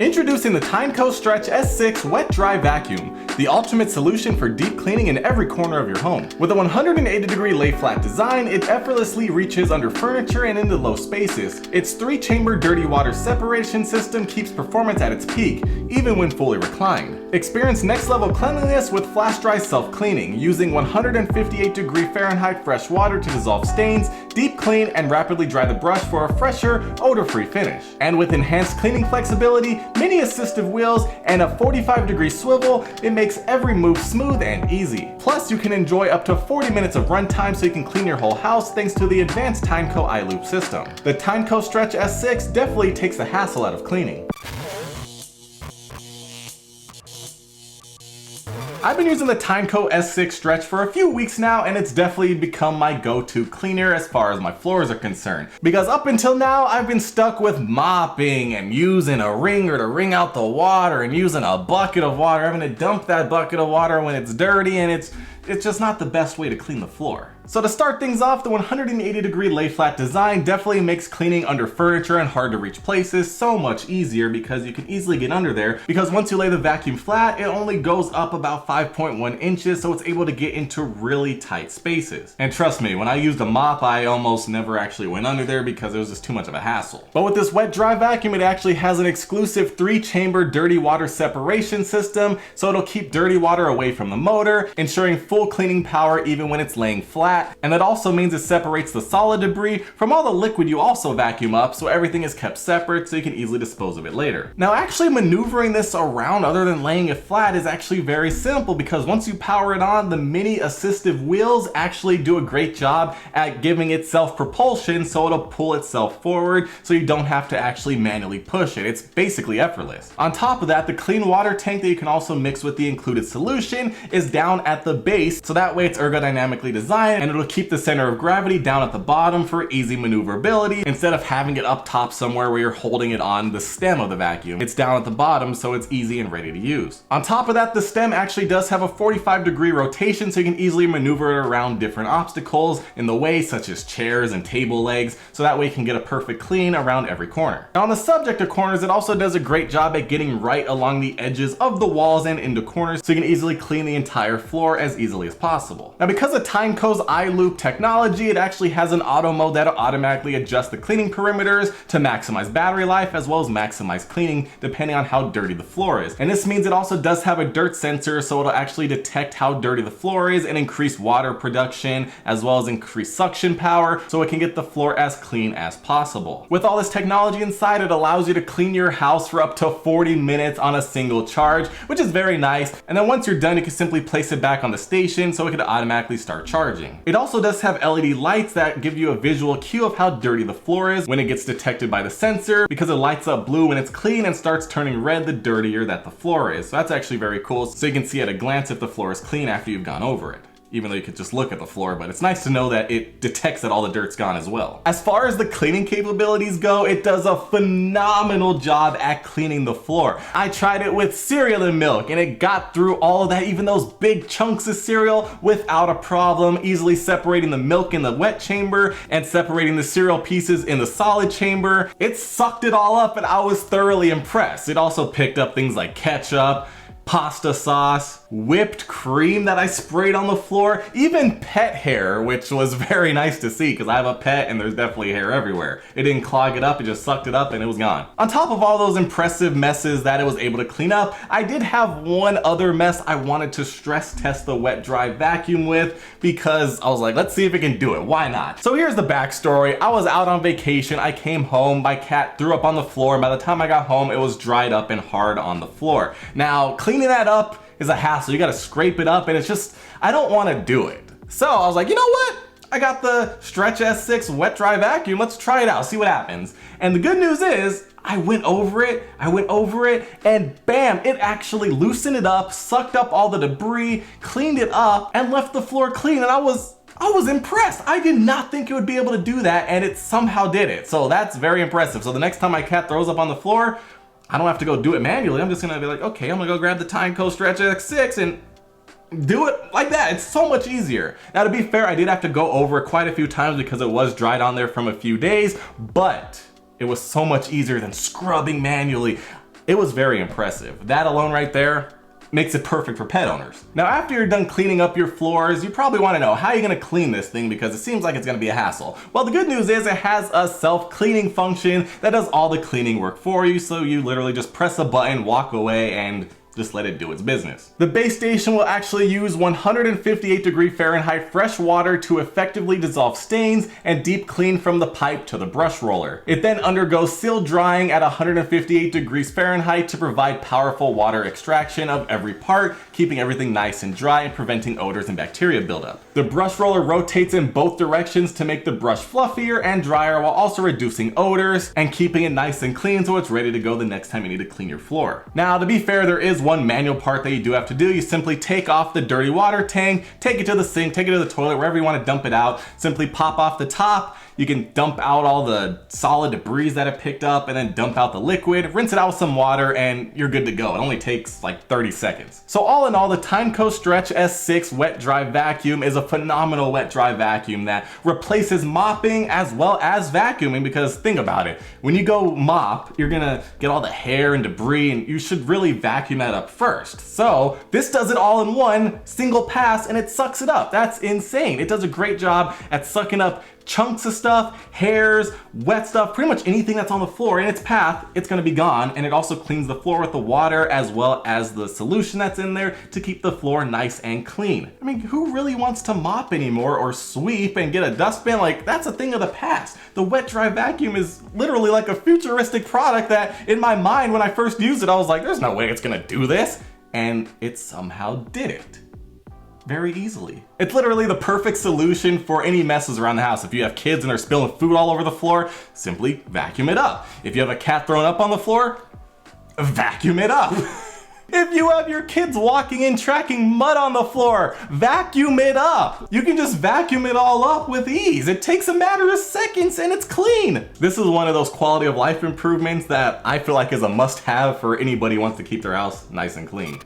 Introducing the Tineco Stretch S6 Wet Dry Vacuum, the ultimate solution for deep cleaning in every corner of your home. With a 180-degree lay-flat design, it effortlessly reaches under furniture and into low spaces. Its 3-chamber dirty water separation system keeps performance at its peak, even when fully reclined. Experience next-level cleanliness with flash dry self-cleaning, using 158-degree Fahrenheit fresh water to dissolve stains, deep clean, and rapidly dry the brush for a fresher, odor-free finish. And with enhanced cleaning flexibility, many assistive wheels, and a 45-degree swivel, it makes every move smooth and easy. Plus, you can enjoy up to 40 minutes of runtime so you can clean your whole house thanks to the advanced Tineco iLoop system. The Tineco Stretch S6 definitely takes the hassle out of cleaning. I've been using the Tineco S6 Stretch for a few weeks now, and it's definitely become my go-to cleaner as far as my floors are concerned. Because up until now, I've been stuck with mopping and using a wringer to wring out the water and using a bucket of water, having to dump that bucket of water when it's dirty, and it's just not the best way to clean the floor. So to start things off, the 180-degree lay-flat design definitely makes cleaning under furniture and hard to reach places so much easier because you can easily get under there, because once you lay the vacuum flat, it only goes up about 5.1 inches, so it's able to get into really tight spaces. And trust me, when I used a mop, I almost never actually went under there because it was just too much of a hassle. But with this wet dry vacuum, it actually has an exclusive 3-chamber dirty water separation system, so it'll keep dirty water away from the motor, ensuring full cleaning power even when it's laying flat. And that also means it separates the solid debris from all the liquid you also vacuum up, so everything is kept separate so you can easily dispose of it later. Now, actually maneuvering this around other than laying it flat is actually very simple, because once you power it on, the mini assistive wheels actually do a great job at giving it self-propulsion, so it'll pull itself forward so you don't have to actually manually push it. It's basically effortless. On top of that, the clean water tank that you can also mix with the included solution is down at the base, so that way it's ergodynamically designed, and it'll keep the center of gravity down at the bottom for easy maneuverability instead of having it up top somewhere where you're holding it on the stem of the vacuum. It's down at the bottom, so it's easy and ready to use. On top of that, the stem actually does have a 45-degree rotation, so you can easily maneuver it around different obstacles in the way, such as chairs and table legs, so that way you can get a perfect clean around every corner. Now, on the subject of corners, it also does a great job at getting right along the edges of the walls and into corners, so you can easily clean the entire floor as easily as possible. Now, because of Tineco's iLoop technology, it actually has an auto mode that'll automatically adjust the cleaning perimeters to maximize battery life as well as maximize cleaning depending on how dirty the floor is. And this means it also does have a dirt sensor, so it'll actually detect how dirty the floor is and increase water production as well as increase suction power so it can get the floor as clean as possible. With all this technology inside, it allows you to clean your house for up to 40 minutes on a single charge, which is very nice. And then once you're done, you can simply place it back on the station so it can automatically start charging. It also does have LED lights that give you a visual cue of how dirty the floor is when it gets detected by the sensor, because it lights up blue when it's clean and starts turning red the dirtier that the floor is. So that's actually very cool, so you can see at a glance if the floor is clean after you've gone over it. Even though you could just look at the floor, but it's nice to know that it detects that all the dirt's gone as well. As far as the cleaning capabilities go, it does a phenomenal job at cleaning the floor. I tried it with cereal and milk, and it got through all of that, even those big chunks of cereal, without a problem, easily separating the milk in the wet chamber and separating the cereal pieces in the solid chamber. It sucked it all up, and I was thoroughly impressed. It also picked up things like ketchup, pasta sauce, whipped cream that I sprayed on the floor, even pet hair, which was very nice to see because I have a pet and there's definitely hair everywhere. It didn't clog it up, it just sucked it up and it was gone. On top of all those impressive messes that it was able to clean up, I did have one other mess I wanted to stress test the wet dry vacuum with, because I was like, let's see if it can do it, why not? So here's the backstory. I was out on vacation, I came home, my cat threw up on the floor, and by the time I got home, it was dried up and hard on the floor. Now, cleaning that up is a hassle. You gotta scrape it up, and it's just, I don't wanna do it. So I was like, you know what? I got the Stretch S6 wet dry vacuum, let's try it out, see what happens. And the good news is, I went over it, and bam, it actually loosened it up, sucked up all the debris, cleaned it up, and left the floor clean, and I was impressed. I did not think it would be able to do that, and it somehow did it. So that's very impressive. So the next time my cat throws up on the floor, I don't have to go do it manually. I'm just gonna be like, okay, I'm gonna go grab the Tineco Stretch S6 and do it like that. It's so much easier. Now, to be fair, I did have to go over it quite a few times because it was dried on there from a few days, but it was so much easier than scrubbing manually. It was very impressive. That alone right there makes it perfect for pet owners. Now, after you're done cleaning up your floors, you probably want to know how you're going to clean this thing because it seems like it's going to be a hassle. Well, the good news is it has a self-cleaning function that does all the cleaning work for you, so you literally just press a button, walk away, and just let it do its business. The base station will actually use 158°F fresh water to effectively dissolve stains and deep clean from the pipe to the brush roller. It then undergoes seal drying at 158°F to provide powerful water extraction of every part, keeping everything nice and dry and preventing odors and bacteria buildup. The brush roller rotates in both directions to make the brush fluffier and drier while also reducing odors and keeping it nice and clean so it's ready to go the next time you need to clean your floor. Now, to be fair, there is one manual part that you do have to do. You simply take off the dirty water tank, take it to the sink, take it to the toilet, wherever you want to dump it out. Simply pop off the top. You can dump out all the solid debris that it picked up and then dump out the liquid, rinse it out with some water, and you're good to go. It only takes like 30 seconds. So all in all, the Tineco Stretch S6 wet dry vacuum is a phenomenal wet dry vacuum that replaces mopping as well as vacuuming, because think about it. When you go mop, you're gonna get all the hair and debris, and you should really vacuum that up first. So this does it all in one single pass and it sucks it up. That's insane. It does a great job at sucking up chunks of stuff, hairs, wet stuff, pretty much anything that's on the floor in its path, it's gonna be gone. And it also cleans the floor with the water as well as the solution that's in there to keep the floor nice and clean. I mean, who really wants to mop anymore or sweep and get a dustbin? Like, that's a thing of the past. The wet dry vacuum is literally like a futuristic product that in my mind, when I first used it, I was like, there's no way it's gonna do this. And it somehow did it. Very easily. It's literally the perfect solution for any messes around the house. If you have kids and they're spilling food all over the floor, simply vacuum it up. If you have a cat thrown up on the floor, vacuum it up. If you have your kids walking in tracking mud on the floor, vacuum it up. You can just vacuum it all up with ease. It takes a matter of seconds and it's clean. This is one of those quality of life improvements that I feel like is a must-have for anybody who wants to keep their house nice and clean.